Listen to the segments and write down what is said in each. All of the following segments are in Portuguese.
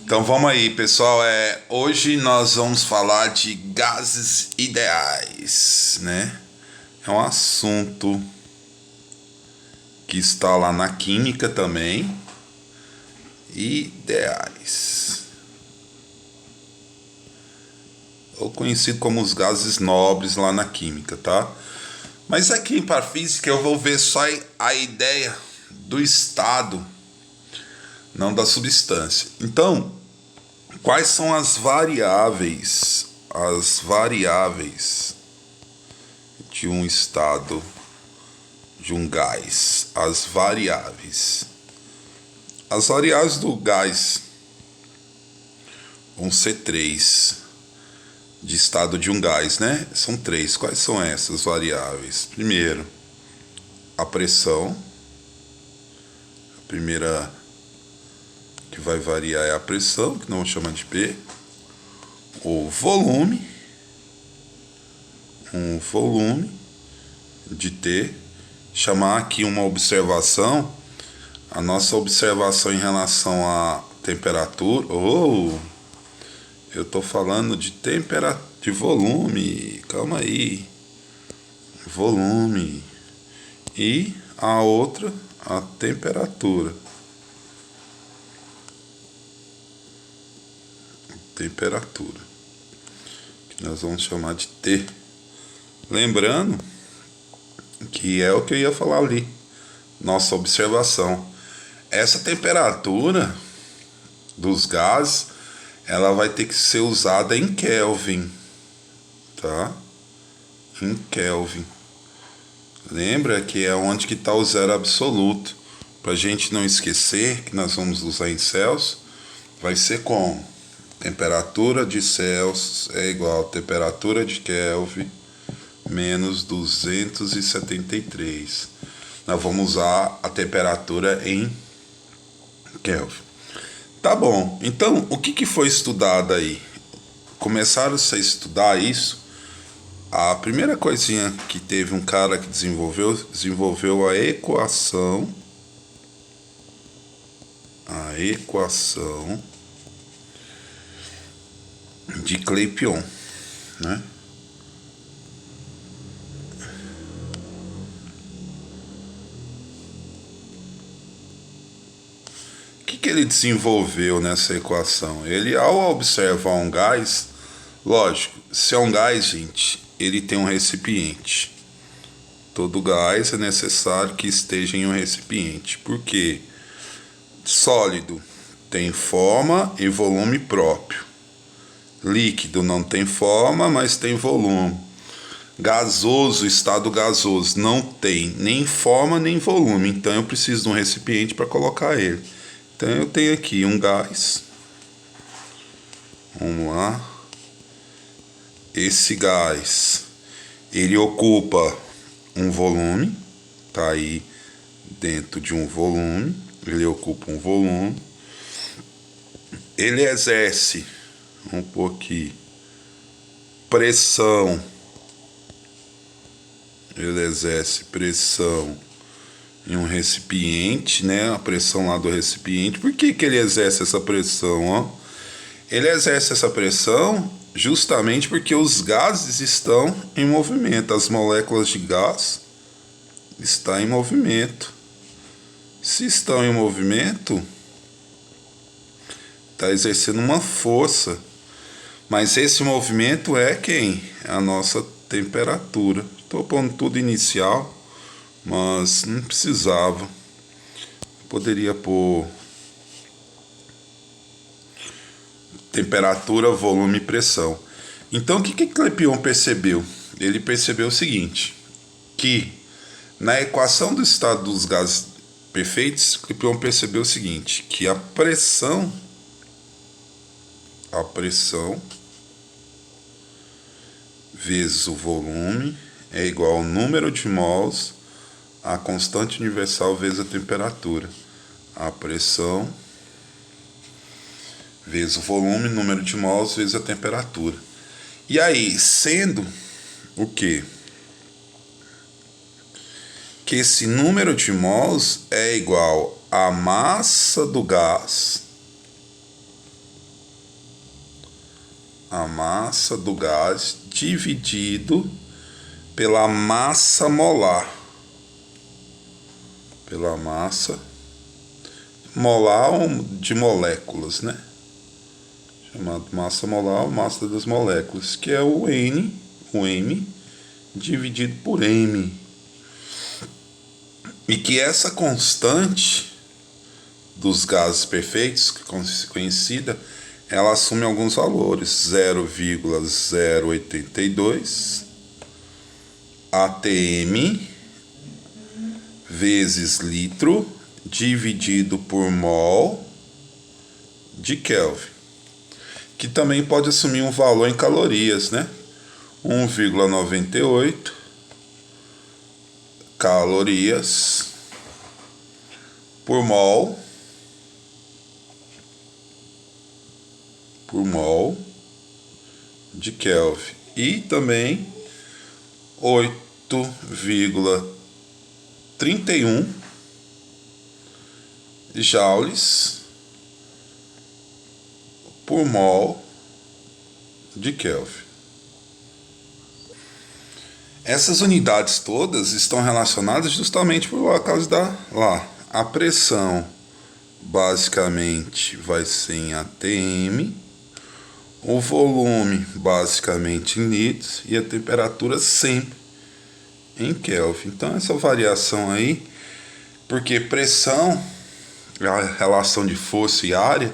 Então vamos aí, pessoal. Hoje nós vamos falar de gases ideais, né? É um assunto que está lá na química também. Ideais, ou conhecido como os gases nobres lá na química, tá? Mas aqui para física eu vou ver só a ideia do estado, não da substância. Então, quais são as variáveis de um estado, de um gás? As variáveis do gás vão ser três, de estado de um gás, né? São três. Quais são essas variáveis? Primeiro, a pressão. A primeira que vai variar é a pressão, que não vamos chamar de P. O volume, um volume de T. Chamar aqui uma observação, a nossa observação em relação à temperatura. Eu tô falando de temperatura, de volume, calma aí. Volume. E a outra, a temperatura. Temperatura, que nós vamos chamar de T. Lembrando que é o que eu ia falar ali, nossa observação. Essa temperatura dos gases, ela vai ter que ser usada em Kelvin, tá? Em Kelvin. Lembra que é onde que está o zero absoluto. Para a gente não esquecer que nós vamos usar em Celsius, vai ser como? Temperatura de Celsius é igual a temperatura de Kelvin menos 273. Nós vamos usar a temperatura em Kelvin. Tá bom, então o que foi estudado aí? Começaram a estudar isso. A primeira coisinha que teve um cara que desenvolveu a equação de Clapeyron, né? O que ele desenvolveu nessa equação? Ele, ao observar um gás, lógico, se é um gás, gente, ele tem um recipiente. Todo gás é necessário que esteja em um recipiente. Por quê? Sólido tem forma e volume próprio. Líquido não tem forma, mas tem volume. Gasoso, estado gasoso, não tem nem forma nem volume. Então eu preciso de um recipiente para colocar ele. Então eu tenho aqui um gás. Vamos lá. Esse gás, ele ocupa um volume. Tá aí dentro de um volume. Ele ocupa um volume. Ele exerce um pouquinho pressão. Ele exerce pressão em um recipiente, né? A pressão lá do recipiente. Por que ele exerce essa pressão, ó? Ele exerce essa pressão justamente porque os gases estão em movimento. As moléculas de gás estão em movimento. Se estão em movimento, está exercendo uma força. Mas esse movimento é quem? A nossa temperatura. Estou pondo tudo inicial, mas não precisava. Poderia pôr temperatura, volume e pressão. Então o que Clapeyron percebeu? Ele percebeu o seguinte, que na equação do estado dos gases perfeitos, Clapeyron percebeu o seguinte, que a pressão vezes o volume é igual ao número de mols a constante universal vezes a temperatura. A pressão vezes o volume, número de mols vezes a temperatura. E aí, sendo o quê? Que esse número de mols é igual à massa do gás a massa do gás dividido pela massa molar. Pela massa molar de moléculas, né? Chamado massa molar ou massa das moléculas, que é o M dividido por M. E que essa constante dos gases perfeitos, conhecida, ela assume alguns valores: 0,082 atm vezes litro dividido por mol de Kelvin, que também pode assumir um valor em calorias, né? 1,98 calorias por mol de Kelvin, e também 8,31 joules por mol de Kelvin. Essas unidades todas estão relacionadas justamente por causa a pressão basicamente vai ser em atm, o volume basicamente em litros e a temperatura sempre em Kelvin. Então essa variação aí, porque pressão, a relação de força e área,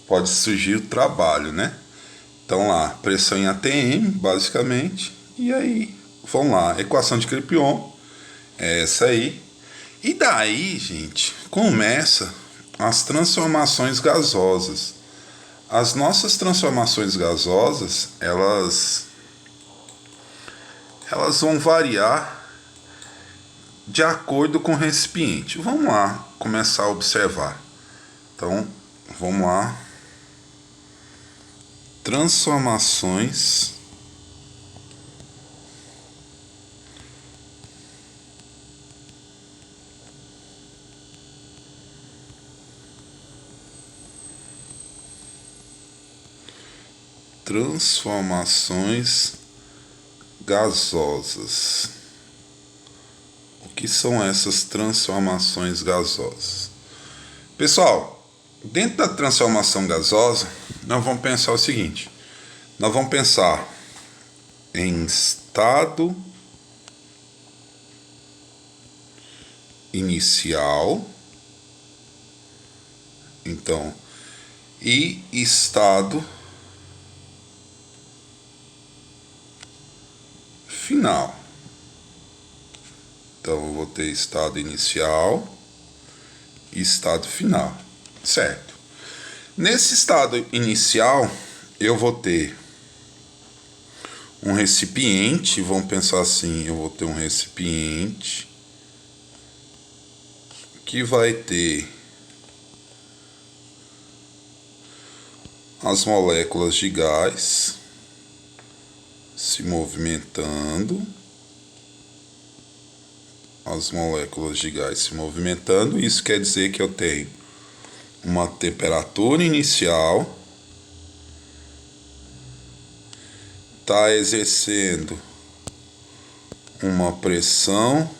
pode surgir o trabalho, né? Então lá, pressão em atm basicamente, e aí vamos lá, equação de Clapeyron é essa aí. E daí, gente, começa as transformações gasosas. As nossas transformações gasosas, elas vão variar de acordo com o recipiente. Vamos lá começar a observar. Então, vamos lá. Transformações gasosas. O que são essas transformações gasosas? Pessoal, dentro da transformação gasosa, nós vamos pensar o seguinte: nós vamos pensar em estado inicial, então, e estado final. Então eu vou ter estado inicial e estado final, certo? Nesse estado inicial eu vou ter um recipiente, vamos pensar assim, eu vou ter um recipiente que vai ter as moléculas de gás se movimentando, isso quer dizer que eu tenho uma temperatura inicial, está exercendo uma pressão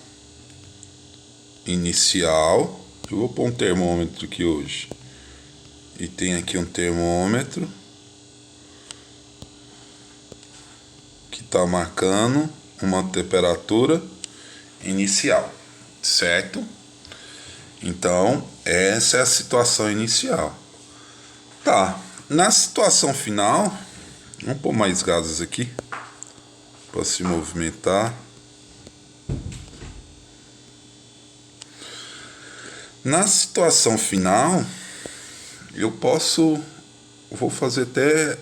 inicial. Eu vou pôr um termômetro aqui hoje, e tem aqui um termômetro que está marcando uma temperatura inicial, certo? Então essa é a situação inicial. Tá, na situação final, vamos pôr mais gases aqui para se movimentar. Na situação final, vou fazer até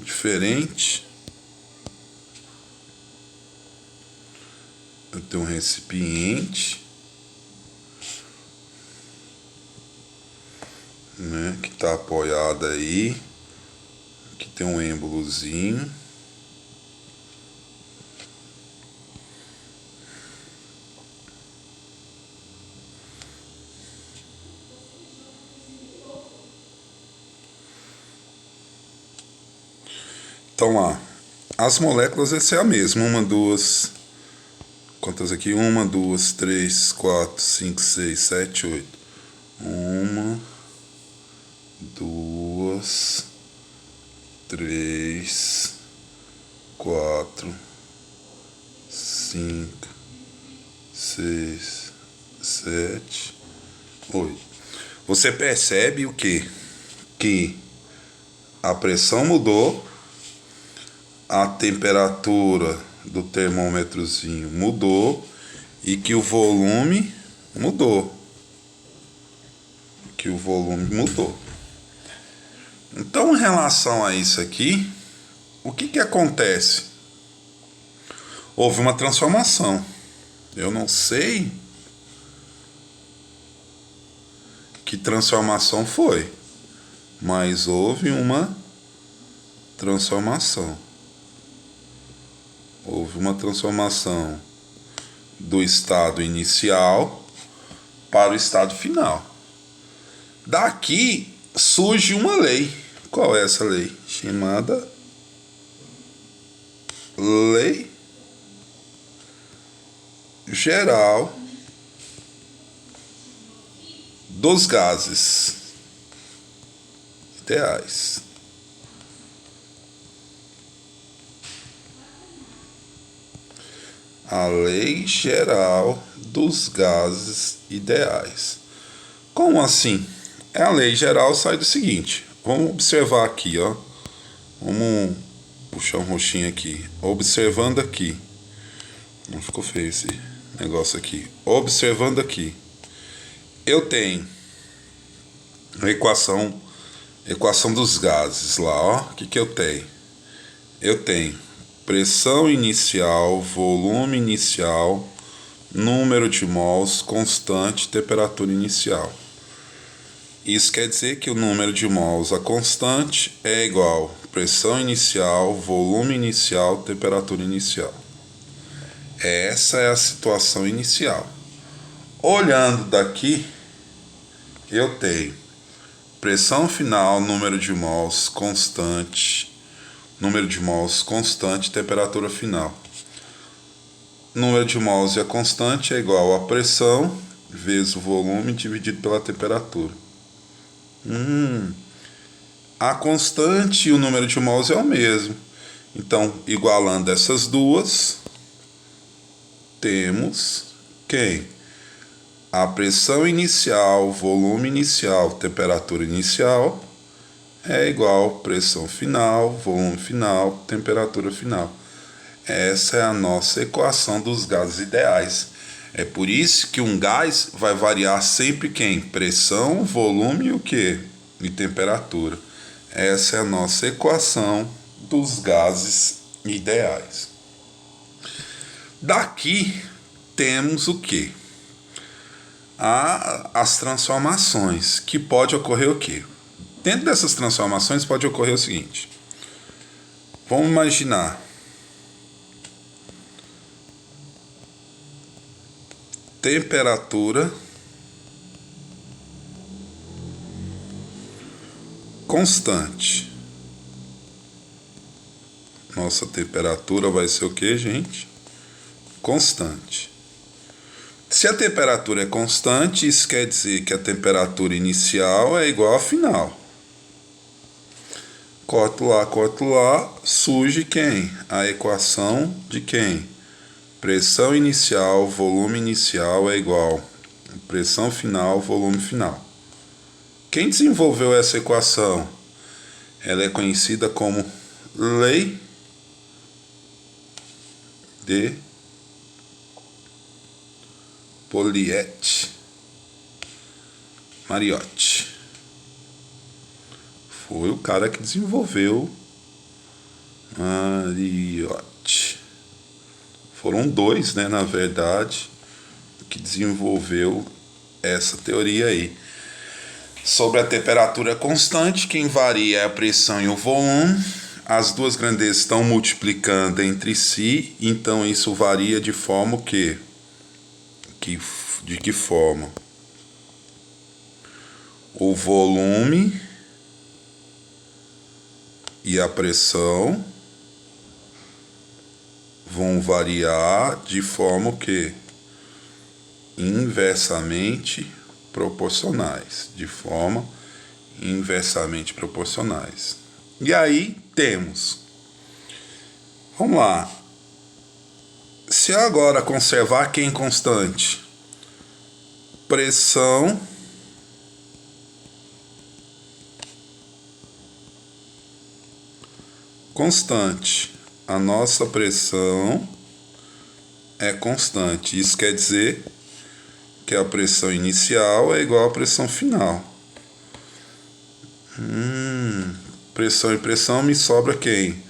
diferente. Eu tenho um recipiente, né, que está apoiado aí, que tem um êmbolozinho. Então lá, as moléculas essa é a mesma, uma, duas, quantas aqui? Uma, duas, três, quatro, cinco, seis, sete, oito. Uma, duas, três, quatro, cinco, seis, sete, oito. Você percebe o quê? Que a pressão mudou, a temperatura do termômetrozinho mudou e que o volume mudou. Então, em relação a isso aqui, o que acontece? Houve uma transformação. Eu não sei que transformação foi, mas houve uma transformação. Houve uma transformação do estado inicial para o estado final. Daqui surge uma lei. Qual é essa lei? Chamada Lei Geral dos Gases Ideais. A Lei Geral dos Gases Ideais. Como assim? A lei geral sai do seguinte. Vamos observar aqui, ó. Vamos puxar um roxinho aqui. Observando aqui. Não ficou feio esse negócio aqui. Observando aqui. Eu tenho a equação dos gases lá, ó. O que eu tenho? Eu tenho pressão inicial, volume inicial, número de mols, constante, temperatura inicial. Isso quer dizer que o número de mols, a constante, é igual a pressão inicial, volume inicial, temperatura inicial. Essa é a situação inicial. Olhando daqui, eu tenho pressão final, número de mols constante, temperatura final. Número de mols e a constante é igual a pressão vezes o volume dividido pela temperatura. A constante e o número de mols é o mesmo. Então, igualando essas duas, temos quem? A pressão inicial, volume inicial, temperatura inicial é igual a pressão final, volume final, temperatura final. Essa é a nossa equação dos gases ideais. É por isso que um gás vai variar sempre quem? Pressão, volume e o quê? E temperatura. Essa é a nossa equação dos gases ideais. Daqui temos o quê? As transformações, que pode ocorrer o quê? Dentro dessas transformações pode ocorrer o seguinte. Vamos imaginar temperatura constante. Nossa temperatura vai ser o que, gente? Constante. Se a temperatura é constante, isso quer dizer que a temperatura inicial é igual à final. Corto lá, surge quem? A equação de quem? Pressão inicial, volume inicial é igual a pressão final, volume final. Quem desenvolveu essa equação? Ela é conhecida como Lei de Joliot-Mariotte. Foi o cara que desenvolveu Mariotte. Foram dois, né, na verdade, que desenvolveu essa teoria aí. Sobre a temperatura constante, quem varia é a pressão e o volume. As duas grandezas estão multiplicando entre si, então isso varia de forma que de que forma? O volume e a pressão vão variar de forma o quê? Inversamente proporcionais. De forma inversamente proporcionais. E aí temos. Vamos lá. Se agora conservar quem constante? Pressão constante. A nossa pressão é constante. Isso quer dizer que a pressão inicial é igual à pressão final. Pressão e pressão, me sobra quem?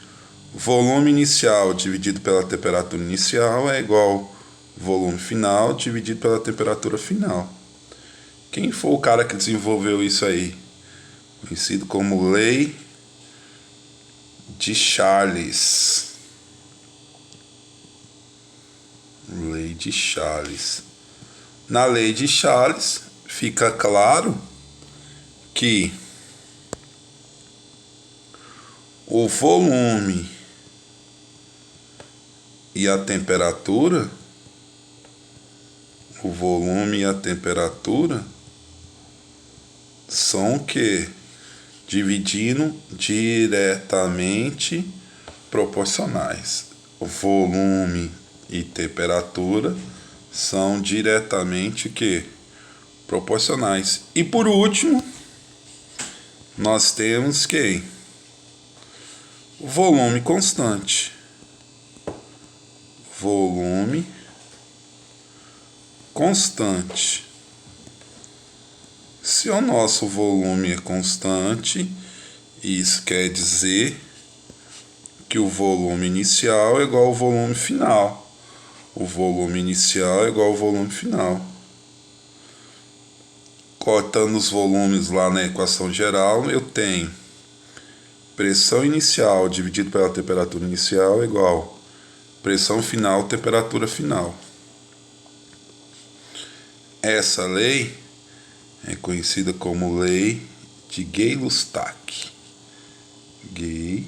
Volume inicial dividido pela temperatura inicial é igual volume final dividido pela temperatura final. Quem foi o cara que desenvolveu isso aí? Conhecido como Lei de Charles. Lei de Charles. Na Lei de Charles fica claro que o volume e a temperatura, são o que? Dividindo diretamente proporcionais. O volume e temperatura são diretamente o que? Proporcionais. E por último, nós temos quem? O volume constante. Volume constante. Se o nosso volume é constante, isso quer dizer que o volume inicial é igual ao volume final. O volume inicial é igual ao volume final. Cortando os volumes lá na equação geral, eu tenho pressão inicial dividido pela temperatura inicial é igual pressão final, temperatura final. Essa lei é conhecida como lei de Gay-Lussac. Gay-Lussac.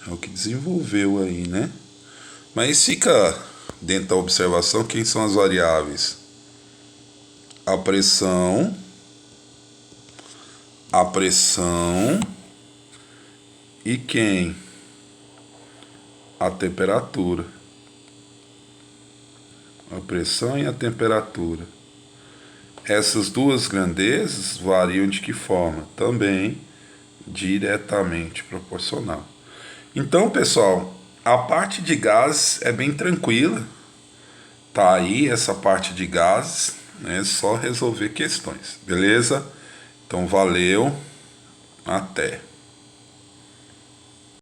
É o que desenvolveu aí, né? Mas fica dentro da observação quem são as variáveis. A pressão e quem? A temperatura. A pressão e a temperatura. Essas duas grandezas variam de que forma? Também diretamente proporcional. Então, pessoal, a parte de gases é bem tranquila. Tá aí essa parte de gases, né? É só resolver questões, beleza? Então, valeu, até.